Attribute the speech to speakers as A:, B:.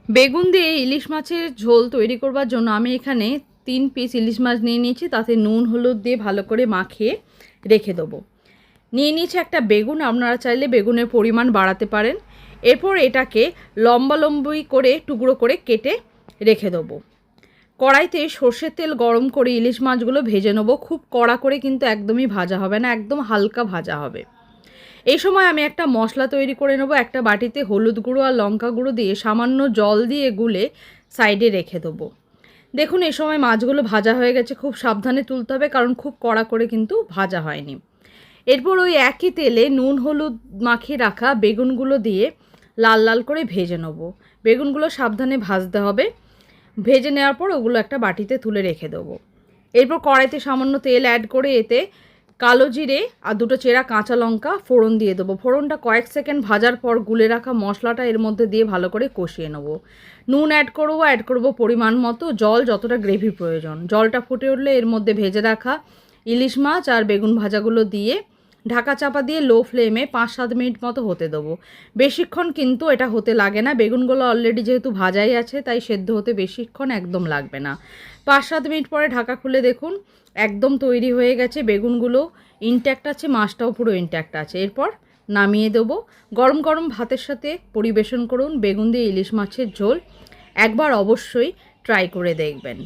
A: বেগুন দিয়ে ইলিশ মাছের ঝোল তৈরি করবার জন্য আমি এখানে 3 পিস ইলিশ মাছ নিয়ে নিয়েছি। তাতে নুন হলুদ দিয়ে ভালো করে মাখিয়ে রেখে দেবো। নিয়ে নিয়েছি একটা বেগুন, আপনারা চাইলে বেগুনের পরিমাণ বাড়াতে পারেন। এরপর এটাকে লম্বা লম্বি করে টুকরো করে কেটে রেখে দেবো। কড়াইতে সর্ষের তেল গরম করে ইলিশ মাছগুলো ভেজে নেবো। খুব কড়া করে কিন্তু একদমই ভাজা হবে না, একদম হালকা ভাজা হবে। এই সময় আমি একটা মশলা তৈরি করে নেবো। একটা বাটিতে হলুদ গুঁড়ো আর লঙ্কা গুঁড়ো দিয়ে সামান্য জল দিয়ে গুলে সাইডে রেখে দেবো। দেখুন এই সময় মাছগুলো ভাজা হয়ে গেছে। খুব সাবধানে তুলতে হবে, কারণ খুব কড়া করে কিন্তু ভাজা হয়নি। এরপর ওই একই তেলে নুন হলুদ মাখিয়ে রাখা বেগুনগুলো দিয়ে লাল লাল করে ভেজে নেবো। বেগুনগুলো সাবধানে ভাজতে হবে। ভেজে নেওয়ার পর ওগুলো একটা বাটিতে তুলে রেখে দেবো। এরপর কড়াইতে সামান্য তেল অ্যাড করে এতে কালো জিরে আর 2টো চেরা কাঁচা লঙ্কা ফোড়ন দিয়ে দেবো। ফোড়নটা কয়েক সেকেন্ড ভাজার পর গুলে রাখা মশলাটা এর মধ্যে দিয়ে ভালো করে কষিয়ে নেবো। নুন অ্যাড করবো পরিমাণ মতো, জল যতটা গ্রেভির প্রয়োজন। জলটা ফুটে উঠলে এর মধ্যে ভেজে রাখা ইলিশ মাছ আর বেগুন ভাজাগুলো দিয়ে ঢাকা চাপা দিয়ে লো ফ্লেমে 5-7 মিনিট মতো হতে দেবো। বেশিক্ষণ কিন্তু এটা হতে লাগে না, বেগুনগুলো অলরেডি যেহেতু ভাজাই আছে তাই সেদ্ধ হতে বেশিক্ষণ একদম লাগবে না। 5-7 মিনিট পরে ঢাকা খুলে দেখুন একদম তৈরি হয়ে গেছে। বেগুনগুলো ইনট্যাক্ট আছে, মাছটাও পুরো ইনট্যাক্ট আছে। এরপর নামিয়ে দেবো। গরম গরম ভাতের সাথে পরিবেশন করুন বেগুন দিয়ে ইলিশ মাছের ঝোল। একবার অবশ্যই ট্রাই করে দেখবেন।